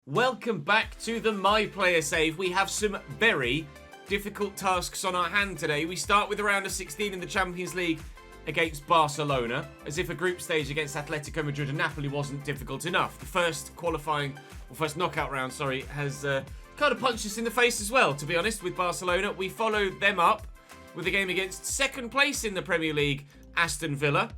Welcome back to the My Player Save. We have some very difficult tasks on our hand today. We start with a round of 16 in the Champions League against Barcelona, as if a group stage against Atletico Madrid and Napoli wasn't difficult enough. The first knockout round, has kind of punched us in the face as well, to be honest, with Barcelona. We follow them up with a game against second place in the Premier League, Aston Villa.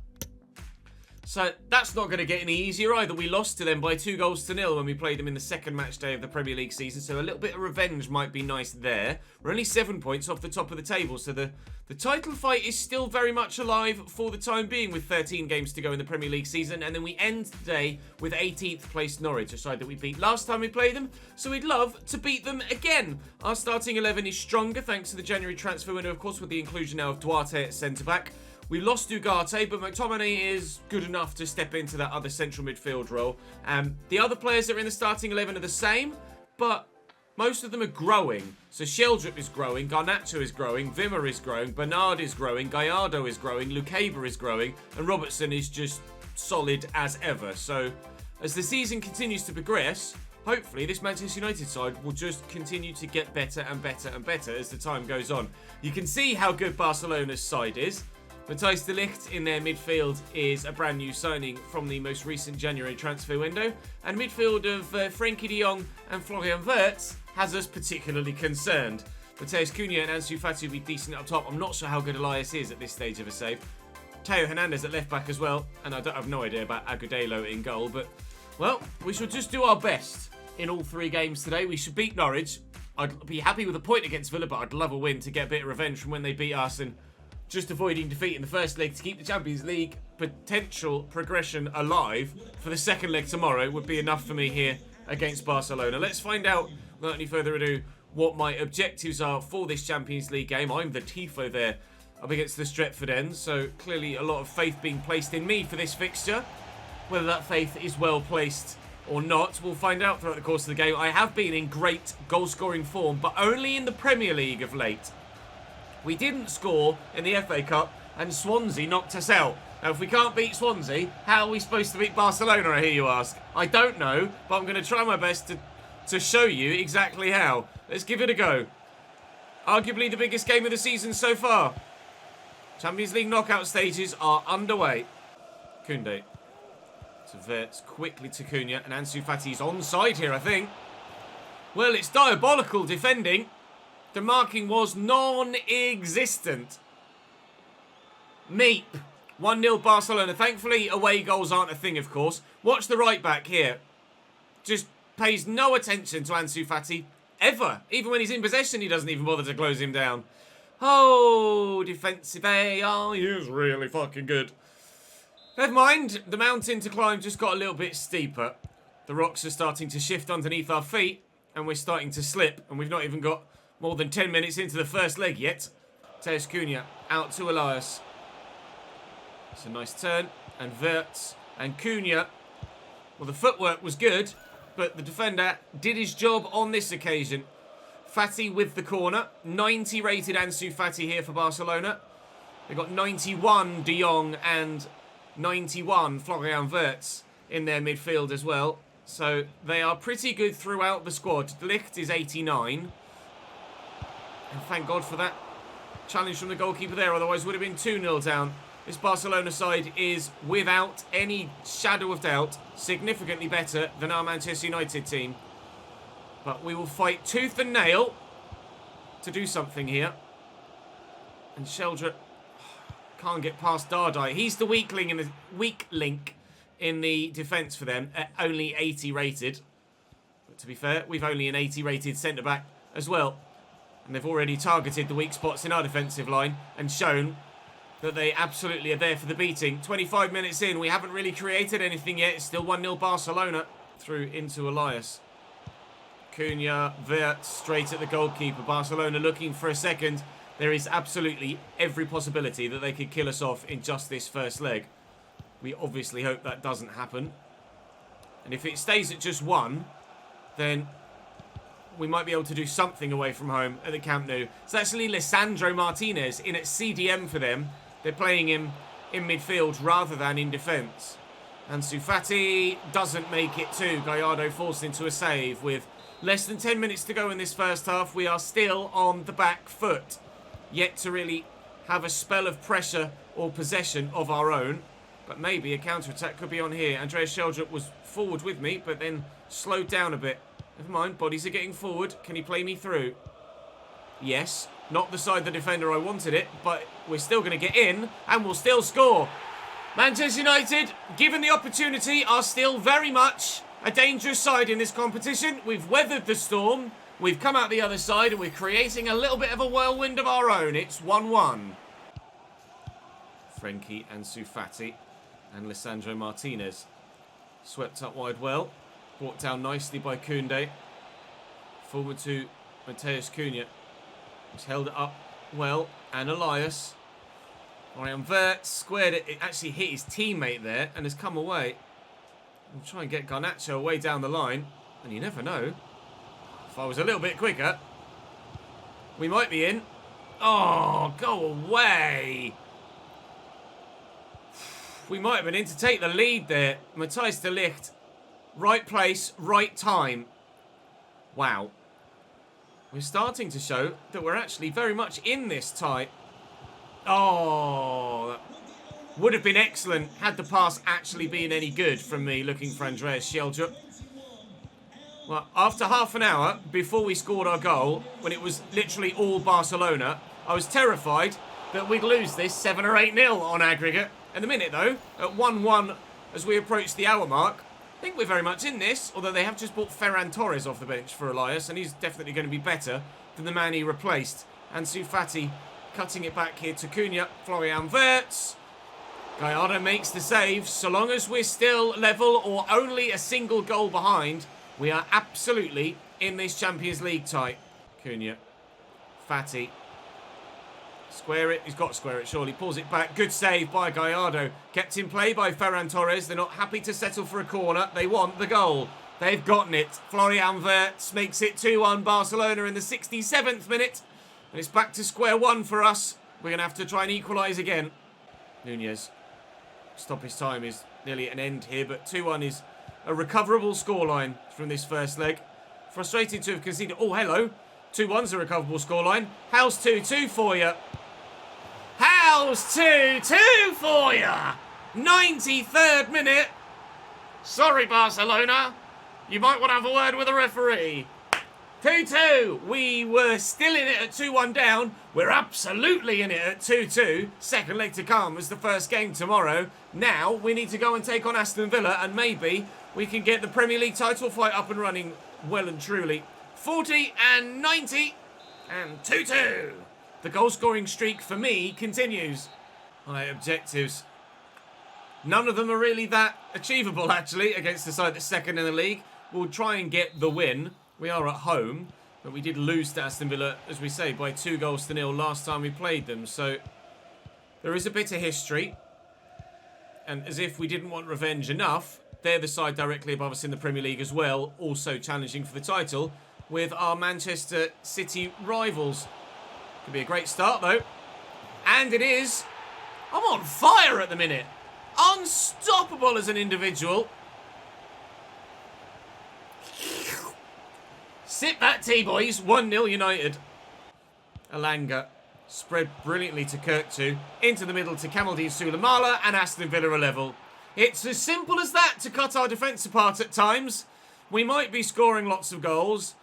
So that's not going to get any easier either. We lost to them by 2-0 when we played them in the second match day of the Premier League season. So a little bit of revenge might be nice there. We're only 7 points off the top of the table. So the title fight is still very much alive for the time being with 13 games to go in the Premier League season. And then we end today with 18th place Norwich, a side that we beat last time we played them. So we'd love to beat them again. Our starting 11 is stronger thanks to the January transfer window, of course, with the inclusion now of Duarte at centre-back. We lost Ugarte, but McTominay is good enough to step into that other central midfield role. The other players that are in the starting 11 are the same, but most of them are growing. So Sheldrup is growing, Garnacho is growing, Wimmer is growing, Bernard is growing, Gallardo is growing, Lukeba is growing, and Robertson is just solid as ever. So as the season continues to progress, hopefully this Manchester United side will just continue to get better and better and better as the time goes on. You can see how good Barcelona's side is. Matthijs de Ligt in their midfield is a brand new signing from the most recent January transfer window. And midfield of Frenkie de Jong and Florian Wirtz has us particularly concerned. Matheus Cunha and Ansu Fati will be decent up top. I'm not sure how good Elias is at this stage of a save. Theo Hernandez at left back as well. And I have no idea about Agudelo in goal. But, well, we shall just do our best in all 3 games today. We should beat Norwich. I'd be happy with a point against Villa, but I'd love a win to get a bit of revenge from when they beat us and just avoiding defeat in the first leg to keep the Champions League potential progression alive for the second leg tomorrow would be enough for me here against Barcelona. Let's find out, without any further ado, what my objectives are for this Champions League game. I'm the Tifo there up against the Stretford end, so clearly a lot of faith being placed in me for this fixture. Whether that faith is well placed or not, we'll find out throughout the course of the game. I have been in great goal-scoring form, but only in the Premier League of late. We didn't score in the FA Cup, and Swansea knocked us out. Now, if we can't beat Swansea, how are we supposed to beat Barcelona, I hear you ask? I don't know, but I'm going to try my best to show you exactly how. Let's give it a go. Arguably the biggest game of the season so far. Champions League knockout stages are underway. Koundé to Wirtz, quickly to Cunha, and Ansu Fati's onside here, I think. Well, it's diabolical defending. The marking was non-existent. Meep. 1-0 Barcelona. Thankfully, away goals aren't a thing, of course. Watch the right back here. Just pays no attention to Ansu Fati. Ever. Even when he's in possession, he doesn't even bother to close him down. Oh, defensive AI is really fucking good. Never mind. The mountain to climb just got a little bit steeper. The rocks are starting to shift underneath our feet, and we're starting to slip, and we've not even got more than 10 minutes into the first leg yet. Matheus Cunha out to Elias. It's a nice turn. And Wirtz and Cunha. Well, the footwork was good, but the defender did his job on this occasion. Fati with the corner. 90 rated Ansu Fati here for Barcelona. They've got 91 de Jong and 91 Florian Wirtz in their midfield as well. So they are pretty good throughout the squad. De Ligt is 89. And thank God for that challenge from the goalkeeper there, otherwise it would have been 2-0 down. This Barcelona side is, without any shadow of doubt, significantly better than our Manchester United team. But we will fight tooth and nail to do something here. And Sheldrup can't get past Dardai. He's the weak link in the defence for them, at only 80 rated. But to be fair, we've only an 80 rated centre-back as well. And they've already targeted the weak spots in our defensive line and shown that they absolutely are there for the beating. 25 minutes in, we haven't really created anything yet. It's still 1-0 Barcelona. Through into Elias. Cunha, Wirtz, straight at the goalkeeper. Barcelona looking for a second. There is absolutely every possibility that they could kill us off in just this first leg. We obviously hope that doesn't happen. And if it stays at just 1, then we might be able to do something away from home at the Camp Nou. It's actually Lisandro Martinez in at CDM for them. They're playing him in midfield rather than in defence. Ansu Fati doesn't make it too. Gallardo forced into a save with less than 10 minutes to go in this first half. We are still on the back foot. Yet to really have a spell of pressure or possession of our own. But maybe a counter-attack could be on here. Andreas Sheldrup was forward with me, but then slowed down a bit. Never mind, bodies are getting forward. Can he play me through? Yes. Not the side the defender I wanted it, but we're still going to get in, and we'll still score. Manchester United, given the opportunity, are still very much a dangerous side in this competition. We've weathered the storm. We've come out the other side, and we're creating a little bit of a whirlwind of our own. It's 1-1. Frenkie and Ansu Fati and Lisandro Martinez. Swept up wide well. Brought down nicely by Koundé. Forward to Mateus Cunha. He's held it up well. And Elias. Florian Wirtz squared it. It actually hit his teammate there and has come away. We'll try and get Garnacho away down the line. And you never know. If I was a little bit quicker, we might be in. Oh, go away. We might have been in to take the lead there. Matthijs de Ligt. Right place, right time. Wow. We're starting to show that we're actually very much in this tie. Oh, that would have been excellent had the pass actually been any good from me looking for Andreas Sheldrup. Well, after half an hour before we scored our goal, when it was literally all Barcelona, I was terrified that we'd lose this 7 or 8-0 on aggregate. In a minute, though, at 1-1 as we approach the hour mark, I think we're very much in this, although they have just brought Ferran Torres off the bench for Elias, and he's definitely going to be better than the man he replaced. Ansu Fati cutting it back here to Cunha. Florian Wirtz. Gallardo makes the save. So long as we're still level or only a single goal behind, we are absolutely in this Champions League tie. Cunha. Fati. Square it. He's got to square it, surely. Pulls it back. Good save by Gallardo. Kept in play by Ferran Torres. They're not happy to settle for a corner. They want the goal. They've gotten it. Florian Wirtz makes it 2-1 Barcelona in the 67th minute. And it's back to square one for us. We're going to have to try and equalise again. Nunez. Stoppage time is nearly at an end here, but 2-1 is a recoverable scoreline from this first leg. Frustrating to have conceded. Oh, hello. 2-1's a recoverable scoreline. How's 2-2 for you? How's 2-2 for you? 93rd minute. Sorry, Barcelona. You might want to have a word with the referee. 2-2. We were still in it at 2-1 down. We're absolutely in it at 2-2. Second leg to come as the first game tomorrow. Now we need to go and take on Aston Villa, and maybe we can get the Premier League title fight up and running well and truly. 40 and 90 and 2-2. The goal-scoring streak for me continues. My objectives. None of them are really that achievable, actually, against the side that's second in the league. We'll try and get the win. We are at home, but we did lose to Aston Villa, as we say, by 2-0 last time we played them. So there is a bit of history. And as if we didn't want revenge enough, they're the side directly above us in the Premier League as well, also challenging for the title with our Manchester City rivals. Could be a great start, though. And it is. I'm on fire at the minute. Unstoppable as an individual. Sip that tea, boys. 1-0 United. Alanga spread brilliantly to Kurtu. Into the middle to Kamaldeen Sulemala, and Aston Villa are level. It's as simple as that to cut our defence apart at times. We might be scoring lots of goals,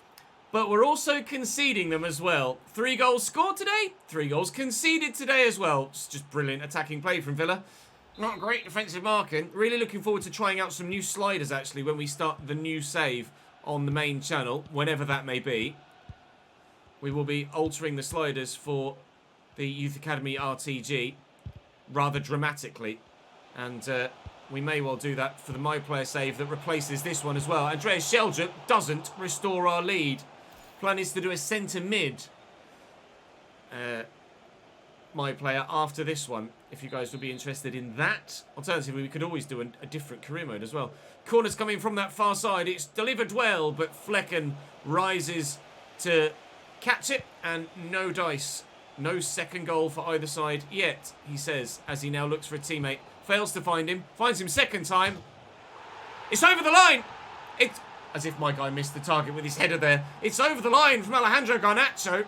but we're also conceding them as well. 3 goals scored today, 3 goals conceded today as well. It's just brilliant attacking play from Villa. Not great defensive marking. Really looking forward to trying out some new sliders, actually, when we start the new save on the main channel, whenever that may be. We will be altering the sliders for the Youth Academy RTG rather dramatically. And we may well do that for the My Player save that replaces this one as well. Andreas Sheldrup doesn't restore our lead. Plan is to do a centre mid My Player after this one, if you guys would be interested in that. Alternatively, we could always do a different career mode as well. Corner's coming from that far side. It's delivered well, but Flecken rises to catch it, and no dice. No second goal for either side yet, he says, as he now looks for a teammate. Fails to find him. Finds him second time. It's over the line. It's as if my guy missed the target with his header there. It's over the line from Alejandro Garnacho.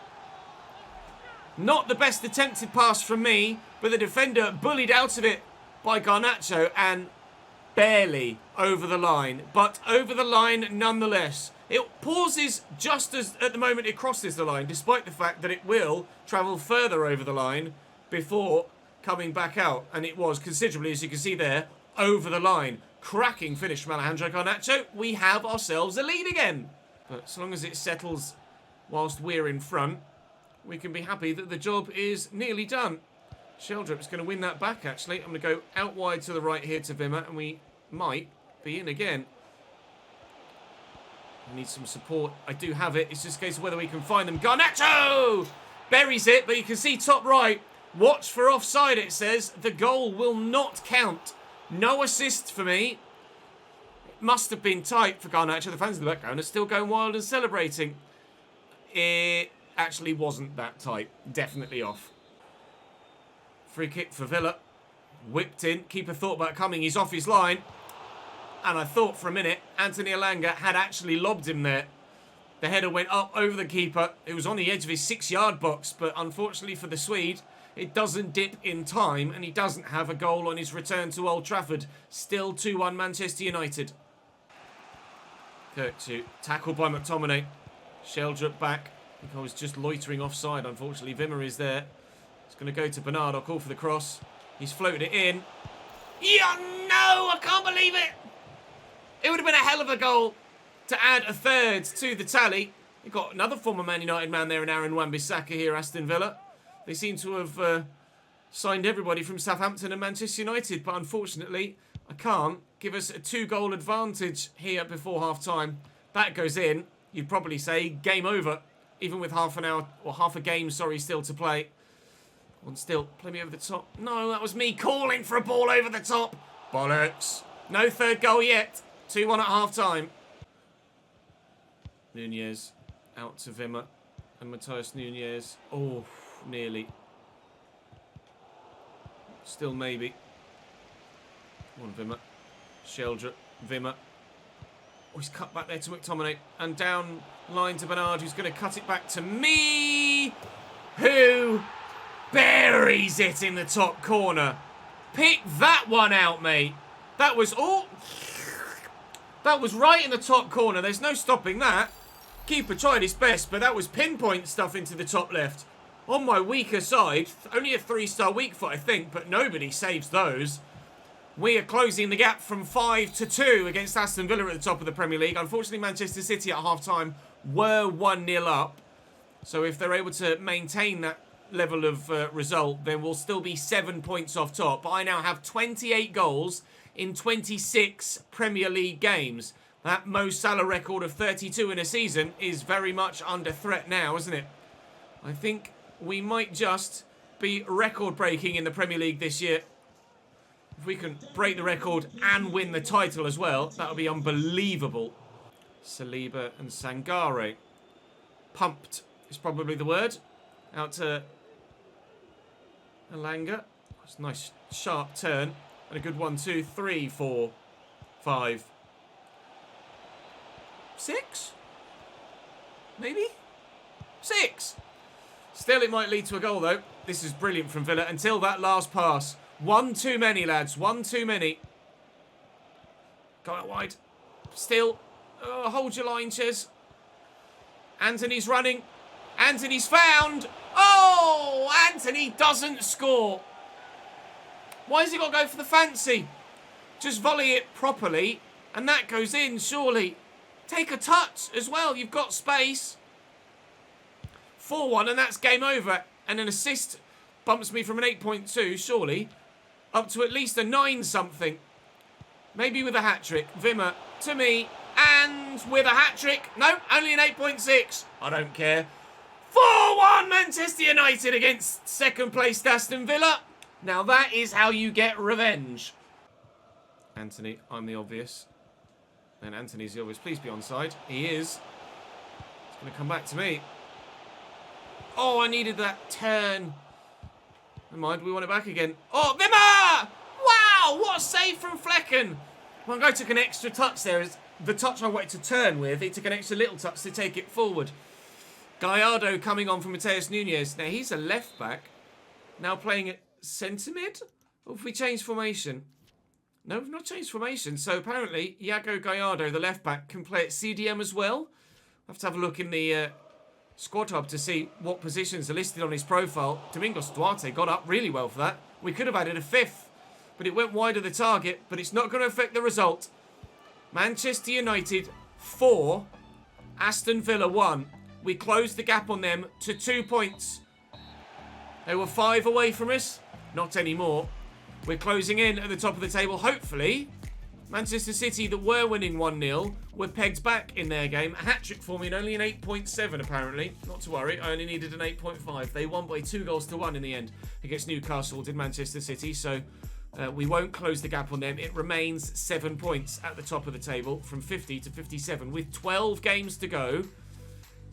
Not the best attempted pass from me, but the defender bullied out of it by Garnacho and barely over the line. But over the line nonetheless. It pauses just as at the moment it crosses the line, despite the fact that it will travel further over the line before coming back out. And it was considerably, as you can see there, over the line. Cracking finish from Alejandro Garnacho. We have ourselves a lead again. But as long as it settles whilst we're in front, we can be happy that the job is nearly done. Sheldrip's going to win that back, actually. I'm going to go out wide to the right here to Wimmer, and we might be in again. I need some support. I do have it. It's just a case of whether we can find them. Garnacho! Buries it, but you can see top right. Watch for offside, it says. The goal will not count. No assist for me. It must have been tight for Garnacho. The fans in the background are still going wild and celebrating. It actually wasn't that tight. Definitely off. Free kick for Villa. Whipped in. Keeper thought about coming. He's off his line. And I thought for a minute Anthony Elanga had actually lobbed him there. The header went up over the keeper. It was on the edge of his 6-yard box. But unfortunately for the Swede, it doesn't dip in time. And he doesn't have a goal on his return to Old Trafford. Still 2-1 Manchester United. Kirkju. Tackled by McTominay. Sheldrup back. I think I was just loitering offside. Unfortunately, Wimmer is there. It's going to go to Bernard. I'll call for the cross. He's floated it in. Yeah, no! I can't believe it! It would have been a hell of a goal to add a third to the tally. You've got another former Man United man there in Aaron Wan-Bissaka here, Aston Villa. They seem to have signed everybody from Southampton and Manchester United, but unfortunately, I can't give us a 2-goal advantage here before half-time. That goes in. You'd probably say game over, even with half an hour, or half a game, sorry, still to play. One still, play me over the top. No, that was me calling for a ball over the top. Bollocks. No third goal yet. 2-1 at half-time. Nunez out to Wimmer. And Matthias Nunez. Oh, nearly. Still maybe. Come on, Wimmer. Sheldrup. Wimmer. Oh, he's cut back there to McTominay. And down line to Bernard, who's going to cut it back to me. Who buries it in the top corner. Pick that one out, mate. That was all... That was right in the top corner. There's no stopping that. Keeper tried his best, but that was pinpoint stuff into the top left. On my weaker side, only a 3-star weak foot, I think, but nobody saves those. We are closing the gap from 5-2 against Aston Villa at the top of the Premier League. Unfortunately, Manchester City at half-time were 1-0 up. So if they're able to maintain that level of result, then we'll still be 7 points off top. But I now have 28 goals in 26 Premier League games. That Mo Salah record of 32 in a season is very much under threat now, isn't it? I think we might just be record-breaking in the Premier League this year. If we can break the record and win the title as well, that would be unbelievable. Saliba and Sangare. Pumped is probably the word. Out to Elanga. That's a nice sharp turn. And a good 1, 2, 3, 4, 5, 6? Maybe? 6! Still, it might lead to a goal, though. This is brilliant from Villa until that last pass. One too many, lads. One too many. Go out wide. Still. Oh, hold your line, Ches. Anthony's running. Anthony's found. Oh, Anthony doesn't score. Why has he got to go for the fancy? Just volley it properly, and that goes in, surely. Take a touch as well. You've got space. 4-1, and that's game over. And an assist bumps me from an 8.2, surely, up to at least a 9-something. Maybe with a hat-trick. Wimmer to me, and with a hat-trick. No, only an 8.6. I don't care. 4-1 Manchester United against second-placed Aston Villa. Now that is how you get revenge. Anthony, I'm the obvious. And Anthony's the obvious. Please be onside. He is. It's going to come back to me. Oh, I needed that turn. Never mind, we want it back again. Oh, Wimmer! Wow, what a save from Flecken. Well, I took an extra touch there. The touch I wanted to turn with, it took an extra little touch to take it forward. Gallardo coming on from Mateus Nunes. Now, he's a left back. Now playing at centre mid? Or have we changed formation? No, we've not changed formation. So apparently, Iago Gallardo, the left back, can play at CDM as well. I'll have to have a look in the squad hub to see what positions are listed on his profile. Domingos Duarte got up really well for that. We could have added a fifth, but it went wide of the target. But it's not going to affect the result. Manchester United 4, Aston Villa 1. We closed the gap on them to 2 points. They were 5 away from us. Not anymore. We're closing in at the top of the table. Hopefully, Manchester City that were winning 1-0 were pegged back in their game. A hat-trick for me and only an 8.7 apparently. Not to worry, I only needed an 8.5. They won by 2-1 in the end against Newcastle, did Manchester City. So we won't close the gap on them. It remains 7 points at the top of the table from 50 to 57 with 12 games to go.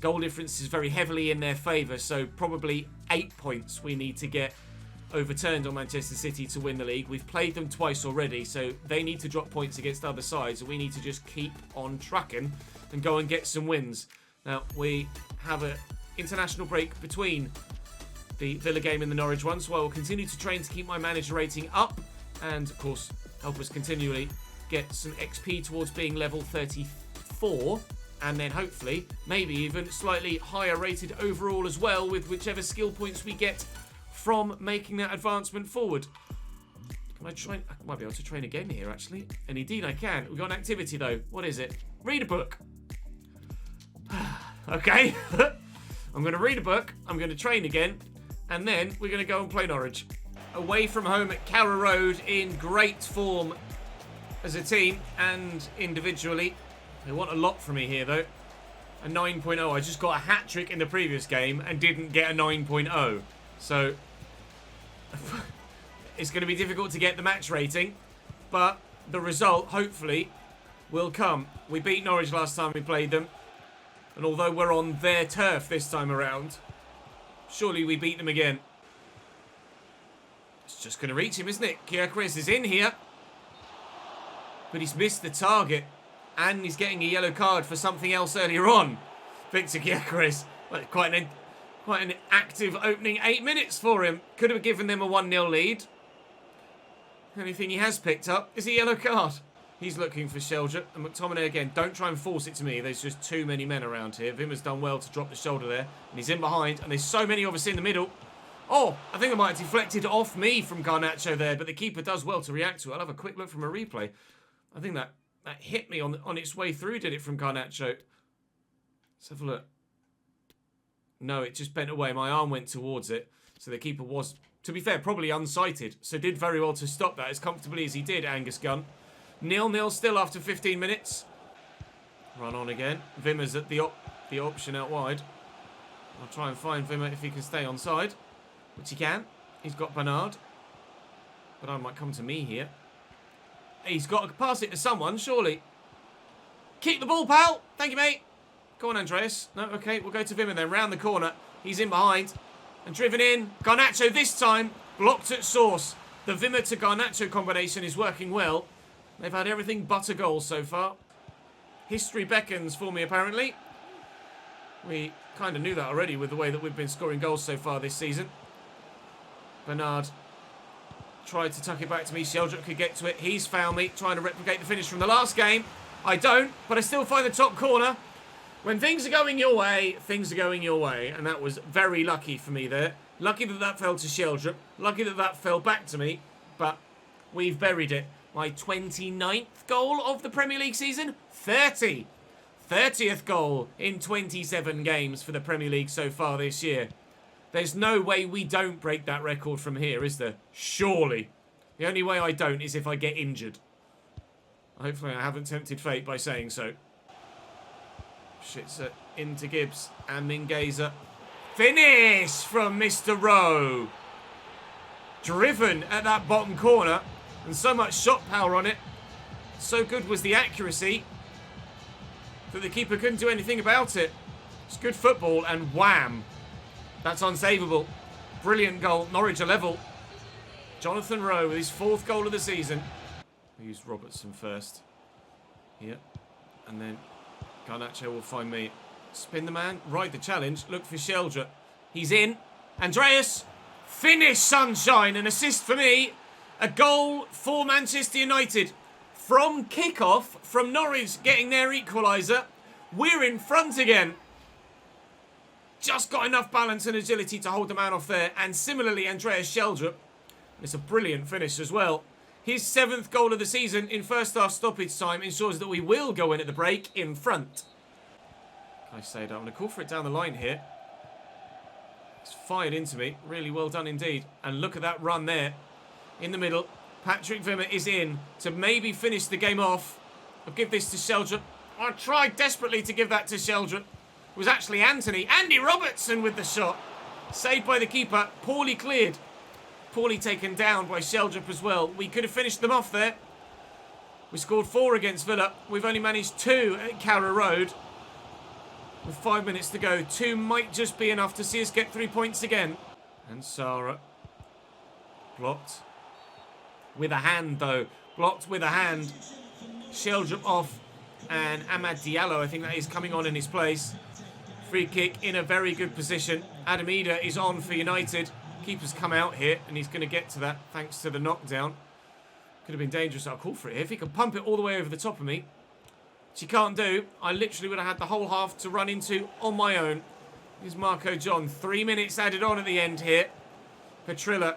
Goal difference is very heavily in their favour, so probably 8 points we need to get overturned on Manchester City to win the league. We've played them twice already, so they need to drop points against other sides, and we need to just keep on trucking and go and get some wins. Now, we have an international break between the Villa game and the Norwich one, so I will continue to train to keep my manager rating up and, of course, help us continually get some XP towards being level 34. And then hopefully, maybe even slightly higher rated overall as well with whichever skill points we get from making that advancement forward. Can I train? I might be able to train again here, actually. And indeed I can. We've got an activity, though. What is it? Read a book. Okay. I'm going to read a book. I'm going to train again. And then we're going to go and play Norwich. Away from home at Carrow Road in great form as a team and individually. They want a lot from me here, though. A 9.0. I just got a hat-trick in the previous game and didn't get a 9.0. So, it's going to be difficult to get the match rating. But the result, hopefully, will come. We beat Norwich last time we played them. And although we're on their turf this time around, surely we beat them again. It's just going to reach him, isn't it? Gyökeres is in here. But he's missed the target. And he's getting a yellow card for something else earlier on. Victor Gyökeres. Well, quite an active opening 8 minutes for him. Could have given them a 1-0 lead. The only thing he has picked up is a yellow card. He's looking for Sheldrick. And McTominay again. Don't try and force it to me. There's just too many men around here. Wimmer's done well to drop the shoulder there. And he's in behind. And there's so many of us in the middle. Oh, I think I might have deflected off me from Garnacho there. But the keeper does well to react to it. I'll have a quick look from a replay. I think that hit me on its way through, did it, from Garnacho? Let's have a look. No, it just bent away. My arm went towards it. So the keeper was, to be fair, probably unsighted. So did very well to stop that as comfortably as he did, Angus Gunn. 0-0 still after 15 minutes. Run on again. Wimmer's at the option out wide. I'll try and find Wimmer if he can stay on side. Which he can. He's got Bernard. Bernard might come to me here. He's got to pass it to someone, surely. Keep the ball, pal. Thank you, mate. Go on, Andreas. No, okay, we'll go to Wimmer then. Round the corner. He's in behind. And driven in. Garnacho this time. Blocked at source. The Wimmer to Garnacho combination is working well. They've had everything but a goal so far. History beckons for me, apparently. We kind of knew that already with the way that we've been scoring goals so far this season. Bernard tried to tuck it back to me. Sheldrick could get to it. He's found me, trying to replicate the finish from the last game. I don't, but I still find the top corner. When things are going your way, things are going your way. And that was very lucky for me there. Lucky that that fell to Sheldrick. Lucky that that fell back to me. But we've buried it. My 29th goal of the Premier League season. 30. 30th goal in 27 games for the Premier League so far this year. There's no way we don't break that record from here, is there? Surely. The only way I don't is if I get injured. Hopefully I haven't tempted fate by saying so. Shit's into Gibbs and Mingueza. Finish from Mr. Rowe. Driven at that bottom corner. And so much shot power on it. So good was the accuracy that the keeper couldn't do anything about it. It's good football and wham. That's unsavable. Brilliant goal. Norwich are level. Jonathan Rowe with his 4th goal of the season. I used Robertson first. Yep. And then Garnacho will find me. Spin the man. Ride the challenge. Look for Sheldra. He's in. Andreas. Finish, sunshine. An assist for me. A goal for Manchester United. From kickoff, from Norwich getting their equaliser. We're in front again. Just got enough balance and agility to hold the man off there. And similarly, Andreas Sheldra. It's a brilliant finish as well. His 7th goal of the season in first half stoppage time ensures that we will go in at the break in front. I say that. I'm going to call for it down the line here. It's fired into me. Really well done indeed. And look at that run there. In the middle. Patrick Wimmer is in to maybe finish the game off. I'll give this to Sheldra. I tried desperately to give that to Sheldra. It was actually Andy Robertson with the shot. Saved by the keeper. Poorly cleared. Poorly taken down by Sheldra as well. We could have finished them off there. We scored 4 against Villa. We've only managed 2 at Carrow Road. With 5 minutes to go. 2 might just be enough to see us get 3 points again. And Sarah. Blocked. With a hand though. Blocked with a hand. Sheldra off. And Amad Diallo, I think that is coming on in his place. Free kick in a very good position. Adam Eder is on for United. Keeper's come out here, and he's going to get to that thanks to the knockdown. Could have been dangerous. I'll call for it. If he can pump it all the way over the top of me, which he can't do, I literally would have had the whole half to run into on my own. Here's Marco John. 3 minutes added on at the end here. Petrilla.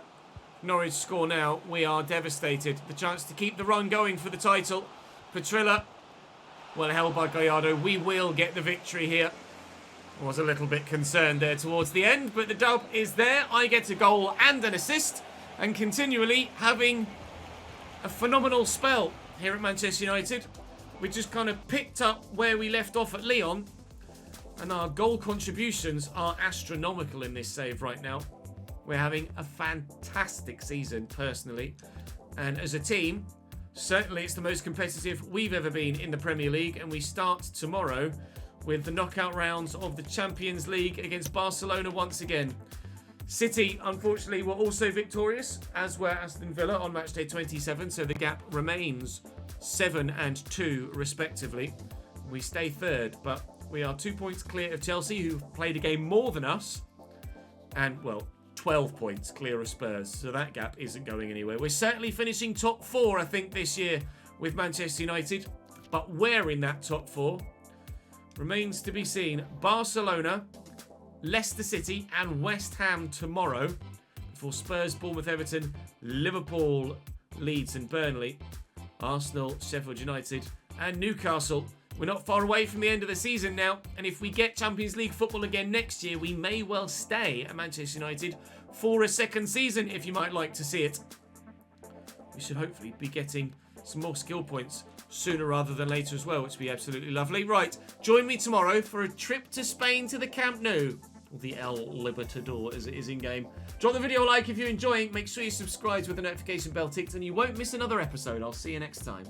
Norwich score now. We are devastated. The chance to keep the run going for the title. Petrilla. Well held by Gallardo. We will get the victory here. I was a little bit concerned there towards the end, but the dub is there. I get a goal and an assist, and continually having a phenomenal spell here at Manchester United. We just kind of picked up where we left off at Lyon, and our goal contributions are astronomical in this save right now. We're having a fantastic season, personally, and as a team, certainly it's the most competitive we've ever been in the Premier League, and we start tomorrow with the knockout rounds of the Champions League against Barcelona once again. City, unfortunately, were also victorious, as were Aston Villa on Matchday 27, so the gap remains 7 and 2, respectively. We stay 3rd, but we are 2 points clear of Chelsea, who've played a game more than us, and, well, 12 points clear of Spurs, so that gap isn't going anywhere. We're certainly finishing top 4, I think, this year with Manchester United, but where in that top 4 remains to be seen. Barcelona, Leicester City and West Ham tomorrow before Spurs, Bournemouth, Everton, Liverpool, Leeds and Burnley, Arsenal, Sheffield United and Newcastle. We're not far away from the end of the season now, and if we get Champions League football again next year, we may well stay at Manchester United for a 2nd season, if you might like to see it. We should hopefully be getting some more skill points sooner rather than later as well, which would be absolutely lovely. Right, join me tomorrow for a trip to Spain to the Camp Nou, or the El Libertador as it is in game. Drop the video a like if you're enjoying. Make sure you subscribe with the notification bell ticked and you won't miss another episode. I'll see you next time.